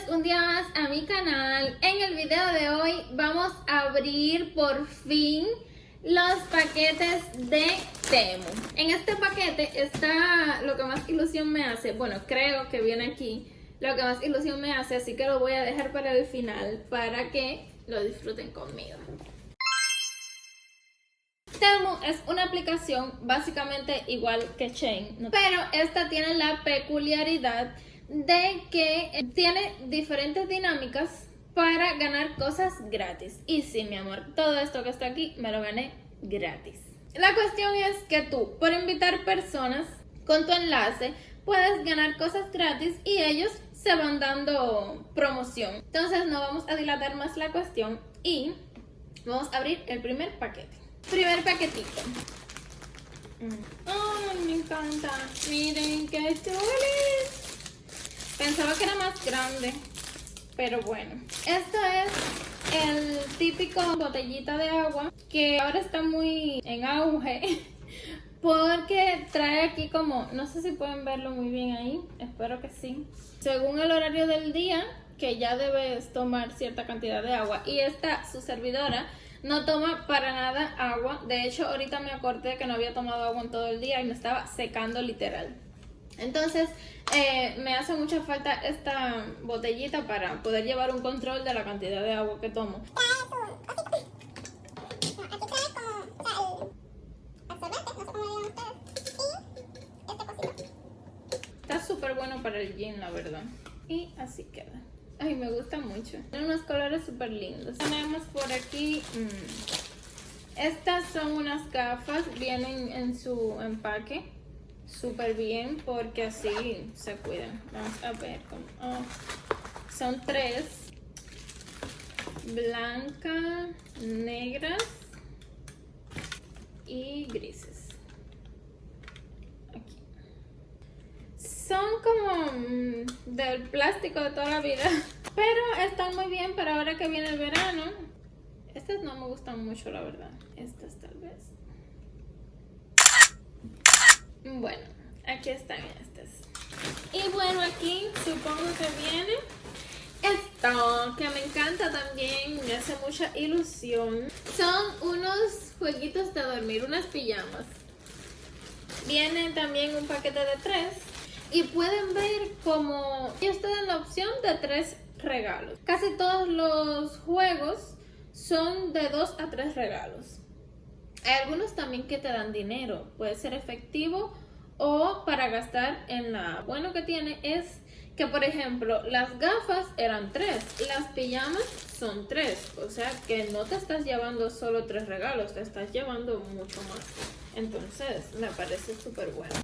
Bienvenidos un día más a mi canal. En el video de hoy vamos a abrir por fin los paquetes de Temu. En este paquete está lo que más ilusión me hace. Bueno, creo que viene aquí lo que más ilusión me hace, así que lo voy a dejar para el final para que lo disfruten conmigo. Temu es una aplicación básicamente igual que Shein, pero esta tiene la peculiaridad de que tiene diferentes dinámicas para ganar cosas gratis. Y sí, mi amor, todo esto que está aquí me lo gané gratis. La cuestión es que tú, por invitar personas con tu enlace, puedes ganar cosas gratis y ellos se van dando promoción. Entonces no vamos a dilatar más la cuestión y vamos a abrir el primer paquete. Primer paquetito. Ay, me encanta. Miren qué chulis. Pensaba que era más grande, pero bueno. Esto es el típico botellita de agua que ahora está muy en auge porque trae aquí como, no sé si pueden verlo muy bien ahí, espero que sí. Según el horario del día, que ya debes tomar cierta cantidad de agua, y esta, su servidora, no toma para nada agua. De hecho, ahorita me acordé que no había tomado agua en todo el día y me estaba secando literal. Entonces, me hace mucha falta esta botellita para poder llevar un control de la cantidad de agua que tomo. Está súper bueno para el gym, la verdad. Y así queda. Ay, me gusta mucho. Tiene unos colores súper lindos. Tenemos por aquí. Estas son unas gafas. Vienen en su empaque súper bien porque así se cuidan. Vamos a ver cómo. Oh. Son 3. Blanca, negras y grises. Aquí. Son como del plástico de toda la vida, pero están muy bien para ahora que viene el verano. Estas no me gustan mucho, la verdad. Estas tal vez. Bueno, aquí están estas. Y bueno, aquí supongo que viene esto, que me encanta también, me hace mucha ilusión. Son unos jueguitos de dormir, unas pijamas. Viene también un paquete de 3. Y pueden ver como ellos te dan la opción de 3 regalos. Casi todos los juegos son de 2 a 3 regalos. Hay algunos también que te dan dinero, puede ser efectivo o para gastar en la... Bueno que tiene es que, por ejemplo, las gafas eran 3, las pijamas son 3, o sea que no te estás llevando solo 3 regalos, te estás llevando mucho más. Entonces me parece súper bueno.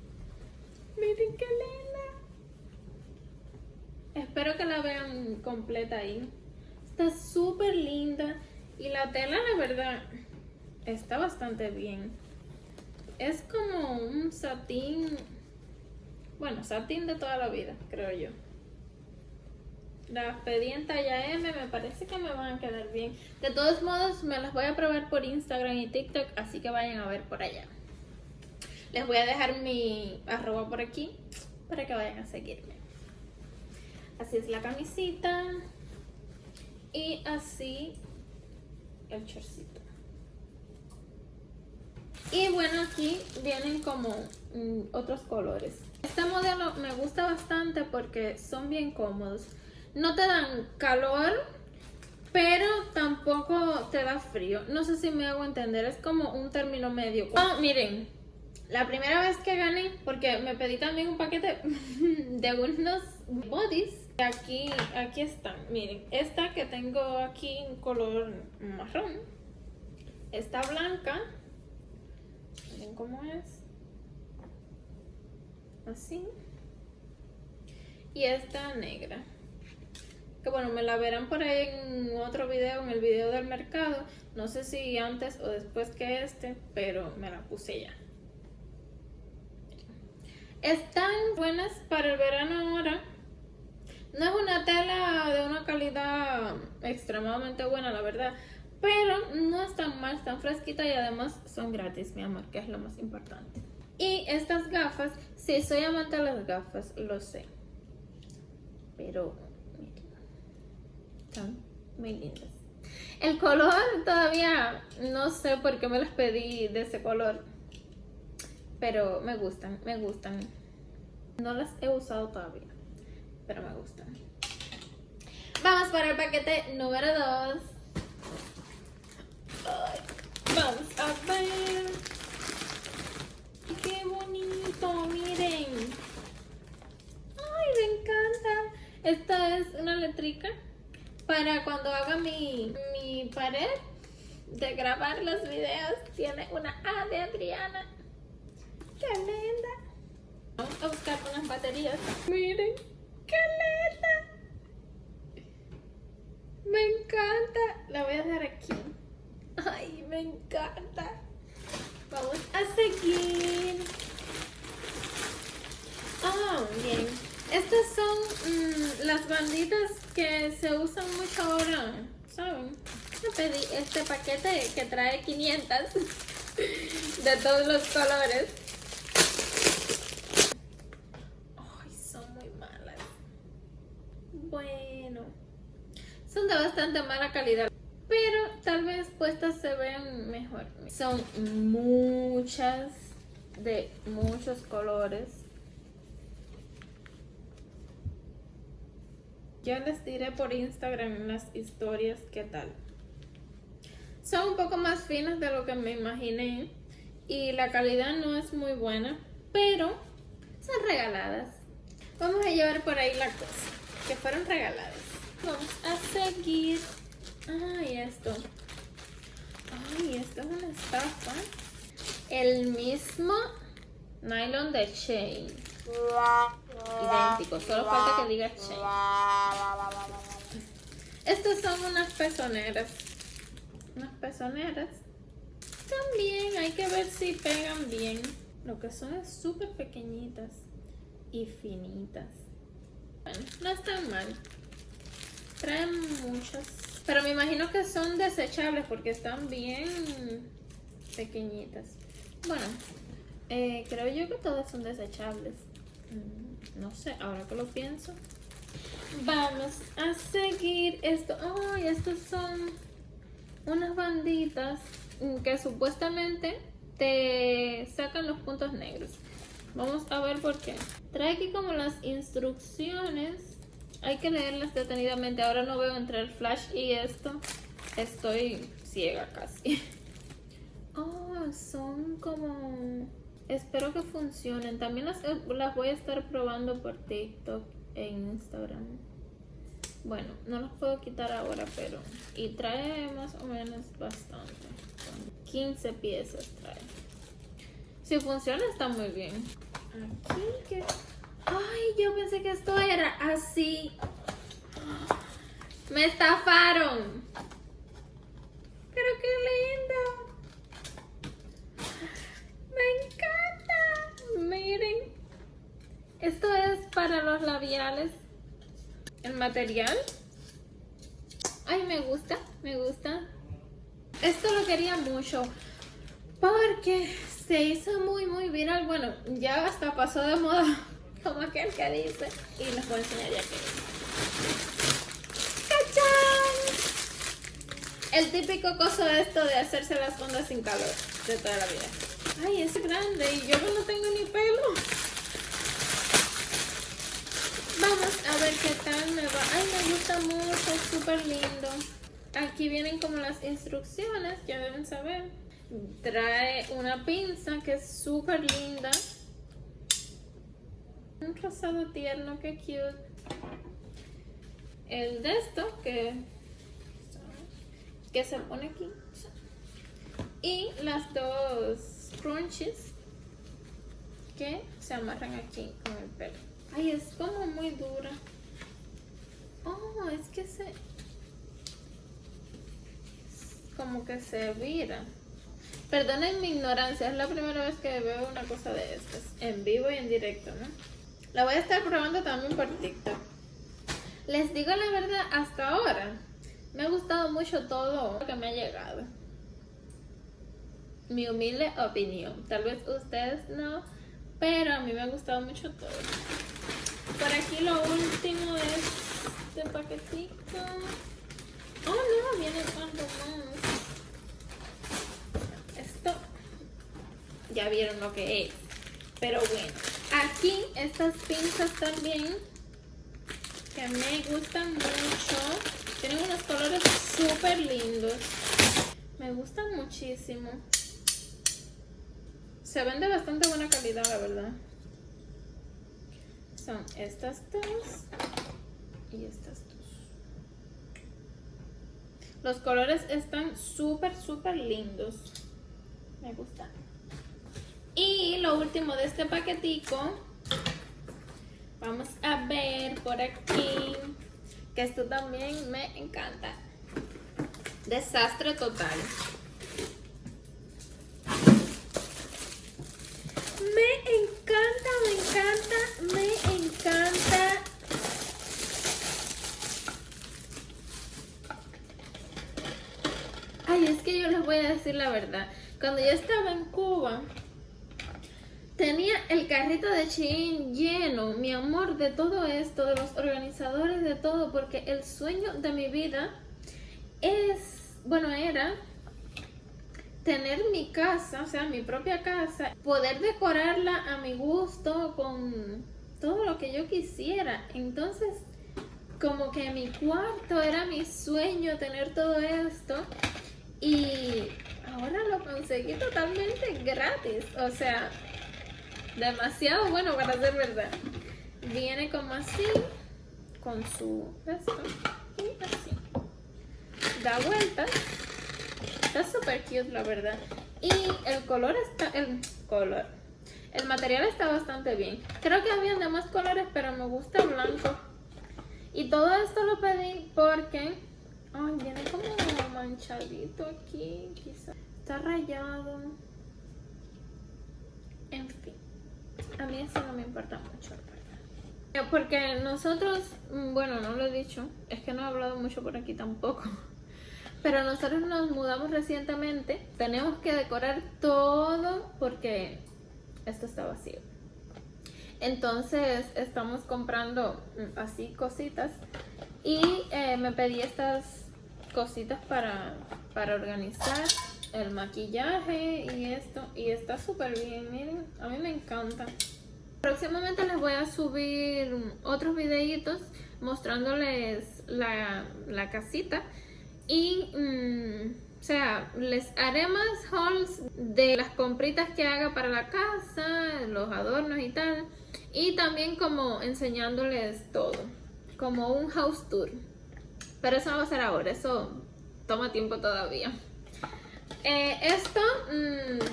Miren qué linda. Espero que la vean completa ahí. Está súper linda y la tela, la verdad, está bastante bien. Es como un satín, bueno, satín de toda la vida, creo yo. Las pedí en talla M, me parece que me van a quedar bien. De todos modos, me las voy a probar por Instagram y TikTok, así que vayan a ver por allá. Les voy a dejar mi @ por aquí para que vayan a seguirme. Así es la camisita y así el shortcito. Y bueno, aquí vienen como otros colores. Este modelo me gusta bastante porque son bien cómodos. No te dan calor, pero tampoco te da frío. No sé si me hago entender, es como un término medio. Oh, miren, la primera vez que gané, porque me pedí también un paquete de unos bodies. Aquí están, miren, esta que tengo aquí en color marrón, esta blanca. Miren cómo es. Así. Y esta negra. Que bueno, me la verán por ahí en otro video, en el video del mercado. No sé si antes o después que este, pero me la puse ya. Están buenas para el verano ahora. No es una tela de una calidad extremadamente buena, la verdad. Pero no están mal, están fresquitas y además son gratis, mi amor, que es lo más importante. Y estas gafas, sí, soy amante de las gafas, lo sé. Pero, miren. Están muy lindas. El color todavía no sé por qué me las pedí de ese color. Pero me gustan, me gustan. No las he usado todavía, pero me gustan. Vamos para el paquete número 2. Vamos a ver. ¡Qué bonito! Miren. ¡Ay, me encanta! Esta es una letrica para cuando haga mi pared de grabar los videos. Tiene una A de Adriana. ¡Qué linda! Vamos a buscar unas baterías. Miren, ¡qué linda! Me encanta. La voy a dejar aquí. ¡Ay, me encanta! Vamos a seguir. Bien. Estas son las banditas que se usan mucho ahora, ¿saben? Yo pedí este paquete que trae 500 de todos los colores. Ay, son muy malas. Bueno, son de bastante mala calidad, pero tal vez puestas se ven mejor. Son muchas, de muchos colores. Ya les diré por Instagram en las historias qué tal. Son un poco más finas de lo que me imaginé y la calidad no es muy buena, pero son regaladas. Vamos a llevar por ahí la cosa, que fueron regaladas. Vamos a seguir. Ay, esto. Ay, esto es una estafa. El mismo nylon de Shein. Idéntico, solo falta que diga Shein. Estos son unas pezoneras. Unas pezoneras. También hay que ver si pegan bien. Lo que son es súper pequeñitas y finitas. Bueno, no están mal. Traen muchas. Pero me imagino que son desechables porque están bien pequeñitas. Bueno, creo yo que todas son desechables. No sé, ahora que lo pienso. Vamos a seguir esto. Ay, estos son unas banditas que supuestamente te sacan los puntos negros. Vamos a ver por qué. Trae aquí como las instrucciones. Hay que leerlas detenidamente. Ahora no veo entre el flash y esto. Estoy ciega casi. Oh, son como... Espero que funcionen. También las voy a estar probando por TikTok e Instagram. Bueno, no las puedo quitar ahora, pero... Y trae más o menos bastante. 15 piezas trae. Si funciona está muy bien. Aquí que... Ay, yo pensé que esto era así. Me estafaron. Pero qué lindo. Me encanta. Miren. Esto es para los labiales. El material. Ay, me gusta. Me gusta. Esto lo quería mucho. Porque se hizo muy viral. Bueno, ya hasta pasó de moda. Como aquel que dice. Y les voy a enseñar ya que es. ¡Cachán! El típico coso de esto de hacerse las ondas sin calor de toda la vida. Ay, es grande y yo no tengo ni pelo. Vamos a ver qué tal me va. Ay, me gusta mucho, es súper lindo. Aquí vienen como las instrucciones, ya deben saber. Trae una pinza que es súper linda. Un rosado tierno, que cute. El de esto que se pone aquí. Y las dos crunchies que se amarran aquí con el pelo. Ay, es como muy dura. Oh, es que como que se vira. Perdonen mi ignorancia, es la primera vez que veo una cosa de estas en vivo y en directo, ¿no? La voy a estar probando también por TikTok. Les digo la verdad, hasta ahora me ha gustado mucho todo lo que me ha llegado. Mi humilde opinión. Tal vez ustedes no, pero a mí me ha gustado mucho todo. Por aquí lo último es este paquetito. ya vieron lo que es. Pero bueno, aquí estas pinzas también que me gustan mucho. Tienen unos colores súper lindos. Me gustan muchísimo. Se ven de bastante buena calidad, la verdad. Son estas dos y estas dos. Los colores están súper lindos. Me gustan. Y lo último de este paquetico, vamos a ver por aquí, que esto también me encanta. Desastre total. Me encanta. Ay, es que yo les voy a decir la verdad. Cuando yo estaba en Cuba, tenía el carrito de Shein lleno, mi amor, de todo esto, de los organizadores, de todo, porque el sueño de mi vida era tener mi casa, o sea, mi propia casa, poder decorarla a mi gusto con todo lo que yo quisiera. Entonces, como que mi cuarto era mi sueño, tener todo esto, y ahora lo conseguí totalmente gratis, o sea, demasiado bueno para ser verdad. Viene como así, con su esto, y así da vueltas. Está súper cute, la verdad. Y el color está, el material está bastante bien. Creo que habían demás colores, pero me gusta el blanco. Y todo esto lo pedí porque, ay, viene como manchadito aquí, quizás está rayado. En fin, a mí eso no me importa mucho, la verdad. Porque nosotros, bueno, no lo he dicho, es que no he hablado mucho por aquí tampoco. Pero nosotros nos mudamos recientemente. Tenemos que decorar todo porque esto está vacío. Entonces estamos comprando así cositas. Y me pedí estas cositas para organizar el maquillaje y esto. Y está súper bien, miren. A mí me encanta. Próximamente les voy a subir otros videitos mostrándoles la casita. Y, o sea, les haré más hauls de las compritas que haga para la casa, los adornos y tal. Y también como enseñándoles todo, como un house tour. Pero eso no va a ser ahora, eso toma tiempo todavía. Esto,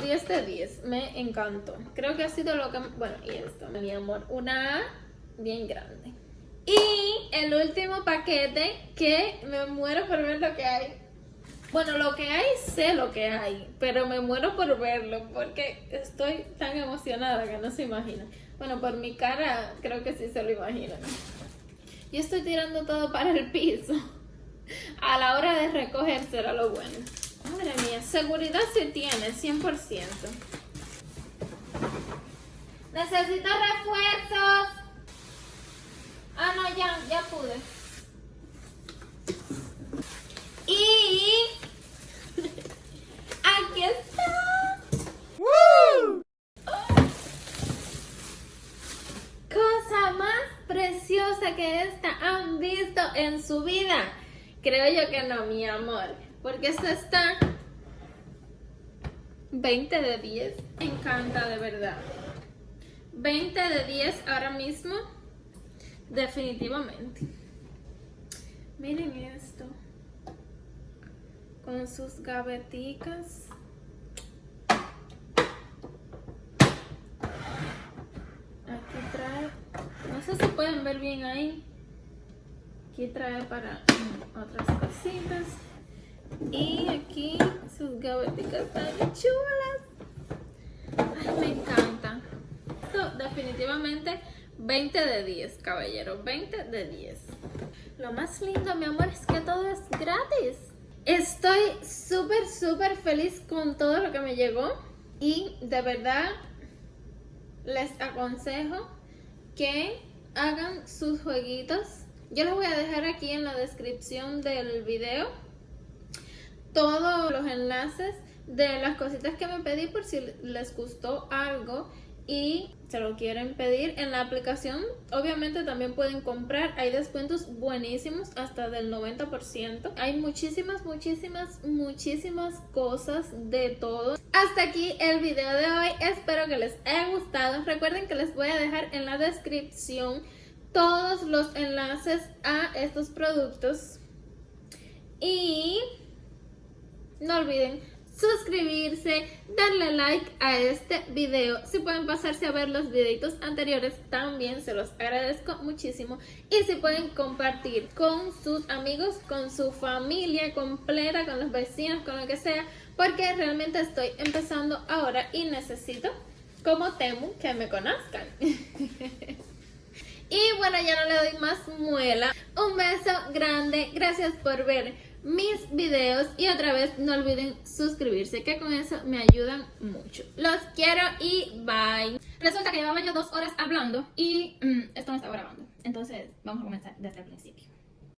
10 de 10, me encantó. Creo que ha sido lo que... Bueno, y esto, mi amor, una A bien grande. Y el último paquete que me muero por ver lo que hay. Bueno, lo que hay, sé lo que hay, pero me muero por verlo porque estoy tan emocionada que no se imaginan. Bueno, por mi cara creo que sí se lo imaginan. Yo estoy tirando todo para el piso. A la hora de recoger será lo bueno. Madre mía, seguridad sí tiene, 100%. Necesito refuerzos. Ah, no, ya pude. Y aquí está. ¡Woo! Cosa más preciosa que esta han visto en su vida. Creo yo que no, mi amor. Porque esto está 20 de 10. Me encanta, de verdad. 20 de 10 ahora mismo. Definitivamente. Miren esto. Con sus gaveticas. Aquí trae, no sé si pueden ver bien ahí. Aquí trae para otras cositas. Y aquí sus gaveticas tan chulas. Ay, me encanta. Esto definitivamente 20 de 10, caballero. 20 de 10. Lo más lindo, mi amor, es que todo es gratis. Estoy súper feliz con todo lo que me llegó. Y de verdad les aconsejo que hagan sus jueguitos. Yo les voy a dejar aquí en la descripción del video todos los enlaces de las cositas que me pedí por si les gustó algo y se lo quieren pedir. En la aplicación obviamente también pueden comprar, hay descuentos buenísimos hasta del 90%. Hay muchísimas cosas de todo. Hasta aquí el video de hoy, espero que les haya gustado. Recuerden que les voy a dejar en la descripción todos los enlaces a estos productos y no olviden suscribirse, darle like a este video. Si pueden pasarse a ver los videitos anteriores también se los agradezco muchísimo. Y si pueden compartir con sus amigos, con su familia completa, con los vecinos, con lo que sea, porque realmente estoy empezando ahora y necesito, como Temu, que me conozcan. Y bueno, ya no le doy más muela. Un beso grande, gracias por ver mis videos y otra vez no olviden suscribirse, que con eso me ayudan mucho. Los quiero y bye. Resulta que llevaba yo 2 horas hablando y esto no está grabando, entonces vamos a comenzar desde el principio.